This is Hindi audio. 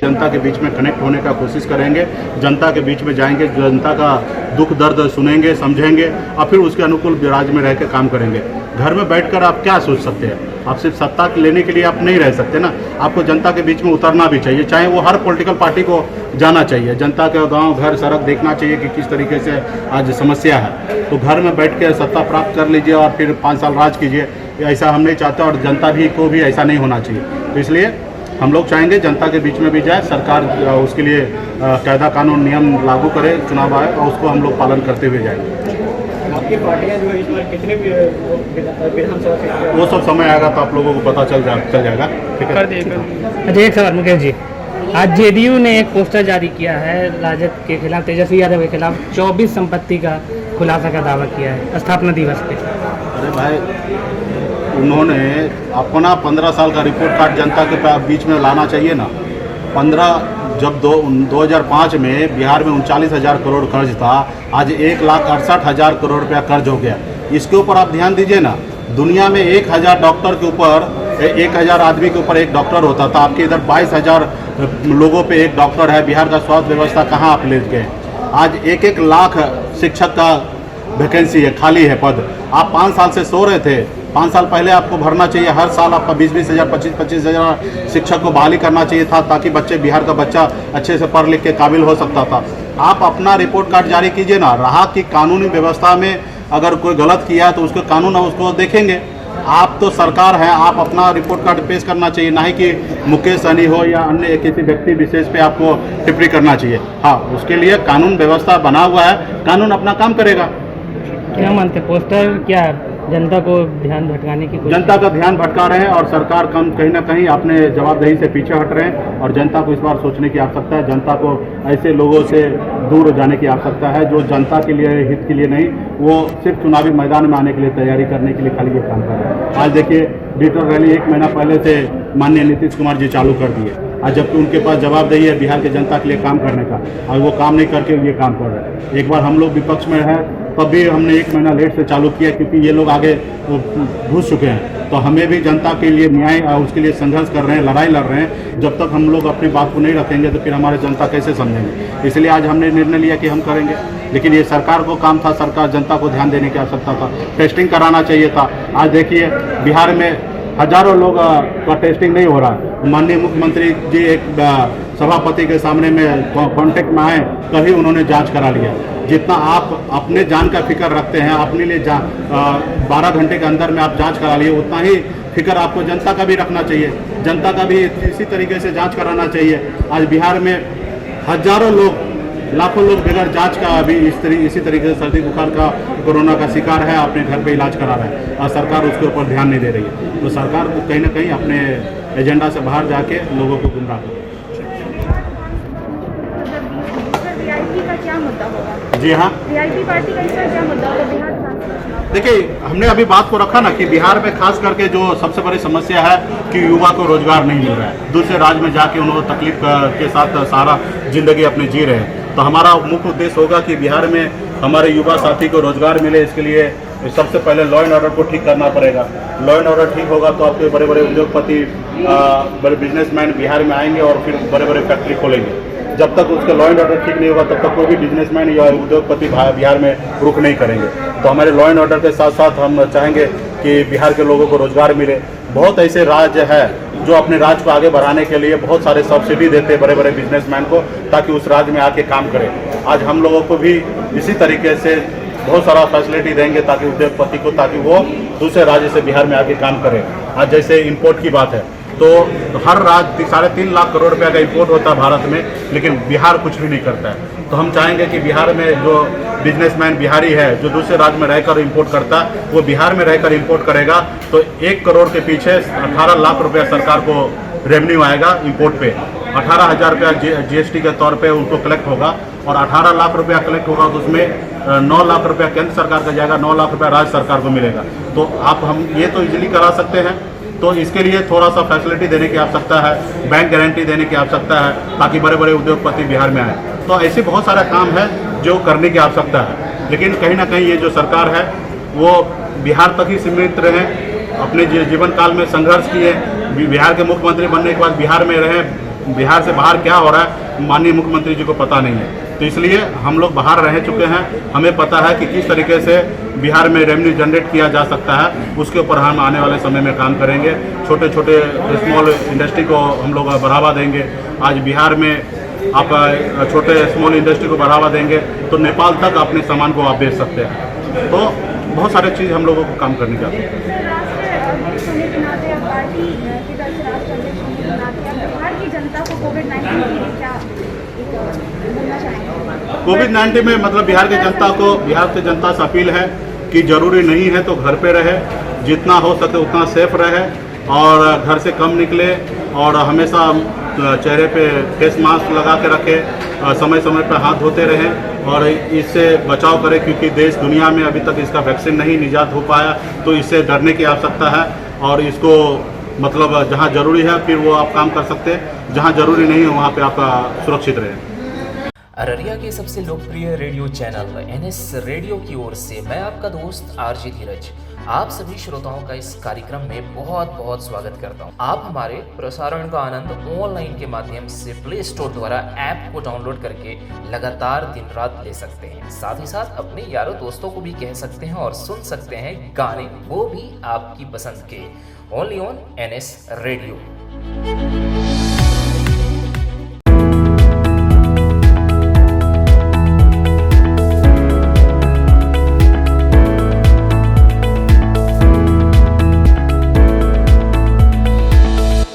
जनता के बीच में कनेक्ट होने का कोशिश करेंगे, जनता के बीच में जाएंगे, जनता का दुख दर्द सुनेंगे, समझेंगे और फिर उसके अनुकूल राज्य में रह के काम करेंगे। घर में बैठकर आप क्या सोच सकते हैं? आप सिर्फ सत्ता लेने के लिए आप नहीं रह सकते ना, आपको जनता के बीच में उतरना भी चाहिए, चाहे वो हर पॉलिटिकल पार्टी को जाना चाहिए, जनता के गांव घर सड़क देखना चाहिए कि किस तरीके से आज समस्या है। तो घर में बैठ के सत्ता प्राप्त कर लीजिए और फिर 5 साल राज कीजिए, ऐसा हम नहीं चाहते और जनता भी को भी ऐसा नहीं होना चाहिए। तो इसलिए हम लोग चाहेंगे जनता के बीच में भी जाए, सरकार उसके लिए कायदा कानून नियम लागू करे, चुनाव आए और उसको हम लोग पालन करते हुए जाएंगे। आपकी पार्टियां जो है इस बार कितने विधानसभा, वो सब समय आएगा तो आप लोगों को पता चल जाएगा। ठीक है। अच्छा, एक सवाल मुकेश जी, आज जेडीयू ने एक पोस्टर जारी किया है राजद के खिलाफ, तेजस्वी यादव के खिलाफ 24 संपत्ति का खुलासा का दावा किया है स्थापना दिवस पे। अरे भाई, उन्होंने अपना 15 साल का रिपोर्ट कार्ड जनता के बीच में लाना चाहिए ना। 2005 में बिहार में 39,000 करोड़ कर्ज था, आज 1,68,000 करोड़ रुपया कर्ज हो गया। इसके ऊपर आप ध्यान दीजिए ना। दुनिया में 1,000 डॉक्टर के ऊपर 1,000 आदमी के ऊपर एक डॉक्टर होता था, आपके इधर 22,000 लोगों पे एक डॉक्टर है। बिहार का स्वास्थ्य व्यवस्था कहाँ आप ले गए? आज 1-1 लाख शिक्षक का वैकेंसी है, खाली है पद। आप 5 साल से सो रहे थे। 5 साल पहले आपको भरना चाहिए, हर साल आपका 20-20 हज़ार 25-25 हज़ार शिक्षक को बहाली करना चाहिए था, ताकि बिहार का बच्चा अच्छे से पढ़ लिख के काबिल हो सकता था। आप अपना रिपोर्ट कार्ड जारी कीजिए ना। रहा कि कानूनी व्यवस्था में अगर कोई गलत किया है तो उसको कानून उसको देखेंगे। आप तो सरकार हैं, आप अपना रिपोर्ट कार्ड पेश करना चाहिए, ना ही कि मुकेश सहनी हो या अन्य किसी व्यक्ति विशेष पे आपको टिप्पणी करना चाहिए। हाँ, उसके लिए कानून व्यवस्था बना हुआ है, कानून अपना काम करेगा। क्या मानते, पोस्टर क्या जनता को ध्यान भटकाने की जनता का ध्यान भटका रहे हैं और सरकार कहीं ना कहीं अपने जवाबदेही से पीछे हट रहे हैं और जनता को इस बार सोचने की आवश्यकता है। जनता को ऐसे लोगों से दूर जाने की आवश्यकता है जो जनता के लिए, हित के लिए नहीं, वो सिर्फ चुनावी मैदान में आने के लिए, तैयारी करने के लिए खाली ये काम कर रहे हैं। आज देखिए, डिजिटल रैली 1 महीना पहले से माननीय नीतीश कुमार जी चालू कर दिए। आज जबकि उनके पास जवाबदेही है बिहार के जनता के लिए काम करने का, और वो काम नहीं करके ये काम कर रहे हैं। एक बार हम लोग विपक्ष में हैं तब भी हमने 1 महीना लेट से चालू किया, क्योंकि ये लोग आगे घुस चुके हैं। तो हमें भी जनता के लिए न्याय और उसके लिए संघर्ष कर रहे हैं, लड़ाई लड़ रहे हैं। जब तक हम लोग अपनी बात को नहीं रखेंगे तो फिर हमारे जनता कैसे समझेंगे? इसलिए आज हमने निर्णय लिया कि हम करेंगे। लेकिन ये सरकार को काम था, सरकार जनता को ध्यान देने की आवश्यकता था, टेस्टिंग कराना चाहिए था। आज देखिए, बिहार में हजारों लोग का टेस्टिंग नहीं हो रहा है। माननीय मुख्यमंत्री जी एक सभापति के सामने में कांटेक्ट में आए, तभी उन्होंने जांच करा लिया। जितना आप अपने जान का फिक्र रखते हैं, अपने लिए 12 घंटे के अंदर में आप जांच करा लिए, उतना ही फिक्र आपको जनता का भी रखना चाहिए। जनता का भी इसी तरीके से जांच कराना चाहिए। आज बिहार में हजारों लोग, लाखों लोग बगैर जांच का अभी इसी तरीके से सर्दी बुखार का, कोरोना का शिकार है, अपने घर पे इलाज करा रहा है और सरकार उसके ऊपर ध्यान नहीं दे रही है। तो सरकार को कहीं ना कहीं अपने एजेंडा से बाहर जाके लोगों को गुमराह कर। का क्या मुद्दा होगा? जी हाँ, वीआईपी पार्टी का इसका क्या मुद्दा होगा बिहार विधानसभा? देखिए, हमने अभी बात को रखा ना कि बिहार में खास करके जो सबसे बड़ी समस्या है कि युवा को रोजगार नहीं मिल रहा है। दूसरे राज्य में जाके उन्होंने तकलीफ के साथ सारा जिंदगी अपनी जी रहे हैं। तो हमारा मुख्य उद्देश्य होगा कि बिहार में हमारे युवा साथी को रोजगार मिले। इसके लिए सबसे पहले लॉ एंड ऑर्डर को ठीक करना पड़ेगा। लॉ एंड ऑर्डर ठीक होगा तो आपके बड़े बड़े उद्योगपति, बड़े बिजनेसमैन बिहार में आएंगे और फिर बड़े बड़े फैक्ट्री खोलेंगे। जब तक उसका लॉ एंड ऑर्डर ठीक नहीं होगा तब तक कोई भी बिजनेसमैन या उद्योगपति बिहार में रुक नहीं करेंगे। तो हमारे लॉ एंड ऑर्डर के साथ साथ हम चाहेंगे कि बिहार के लोगों को रोजगार मिले। बहुत ऐसे राज्य है जो अपने राज्य को आगे बढ़ाने के लिए बहुत सारे सब्सिडी देते हैं बड़े बड़े बिजनेसमैन को, ताकि उस राज्य में आके काम करें। आज हम लोगों को भी इसी तरीके से बहुत सारा फैसिलिटी देंगे ताकि उद्योगपति को, ताकि वो दूसरे राज्य से बिहार में आके काम करें। आज जैसे इंपोर्ट की बात है तो हर राज्य 3.5 लाख करोड़ रुपया का इंपोर्ट होता है भारत में, लेकिन बिहार कुछ भी नहीं करता है। तो हम चाहेंगे कि बिहार में जो बिजनेसमैन बिहारी है जो दूसरे राज्य में रहकर इंपोर्ट करता है, वो बिहार में रहकर इंपोर्ट करेगा तो 1 करोड़ के पीछे 18 लाख रुपया सरकार को रेवेन्यू आएगा इंपोर्ट पे। 18,000 रुपया GST के तौर पे उनको कलेक्ट होगा और 18 लाख रुपया कलेक्ट होगा तो उसमें 9 लाख रुपया केंद्र सरकार का जाएगा, 9 लाख रुपया राज्य सरकार को मिलेगा। तो हम ये तो इजीली करा सकते हैं। तो इसके लिए थोड़ा सा फैसिलिटी देने की आवश्यकता है, बैंक गारंटी देने की आवश्यकता है, ताकि बड़े बड़े उद्योगपति बिहार में आए। तो ऐसे बहुत सारा काम है जो करने की आवश्यकता है। लेकिन कहीं ना कहीं ये जो सरकार है वो बिहार तक ही सीमित रहे, अपने जीवन काल में संघर्ष किए, बिहार के मुख्यमंत्री बनने के बाद बिहार में रहे, बिहार से बाहर क्या हो रहा है माननीय मुख्यमंत्री जी को पता नहीं है। तो इसलिए हम लोग बाहर रह चुके हैं, हमें पता है कि किस तरीके से बिहार में रेवेन्यू जनरेट किया जा सकता है। उसके ऊपर हम आने वाले समय में काम करेंगे। छोटे छोटे स्मॉल इंडस्ट्री को हम लोग बढ़ावा देंगे। आज बिहार में आप छोटे स्मॉल इंडस्ट्री को बढ़ावा देंगे तो नेपाल तक अपने सामान को आप बेच सकते हैं। तो बहुत सारे चीज़ हम लोगों को काम करने का। सर, राष्ट्र अध्यक्ष होने के नाते या पार्टी के तरफ से राष्ट्र अध्यक्ष होने के नाते आप बिहार की जनता को कोविड-19 के लिए क्या बोलना चाहेंगे? कोविड-19 में मतलब बिहार की जनता से अपील है कि जरूरी नहीं है तो घर पे रहे, जितना हो सके उतना सेफ रहे और घर से कम निकले और हमेशा चेहरे पे फेस मास्क लगा के रखे, समय समय पर हाथ धोते रहें और इससे बचाव करें, क्योंकि देश दुनिया में अभी तक इसका वैक्सीन नहीं निजात हो पाया। तो इससे डरने की आवश्यकता है और इसको मतलब जहाँ जरूरी है फिर वो आप काम कर सकते हैं, जहाँ जरूरी नहीं है वहाँ पे आप सुरक्षित रहें। अररिया के सबसे लोकप्रिय रेडियो चैनल NS रेडियो की ओर से मैं आपका दोस्त RJ धीरज आप सभी श्रोताओं का इस कार्यक्रम में बहुत बहुत स्वागत करता हूं। आप हमारे प्रसारण का आनंद ऑनलाइन के माध्यम से प्ले स्टोर द्वारा ऐप को डाउनलोड करके लगातार दिन रात ले सकते हैं। साथ ही साथ अपने यारों दोस्तों को भी कह सकते हैं और सुन सकते हैं गाने, वो भी आपकी पसंद के, ओनली ऑन NS रेडियो।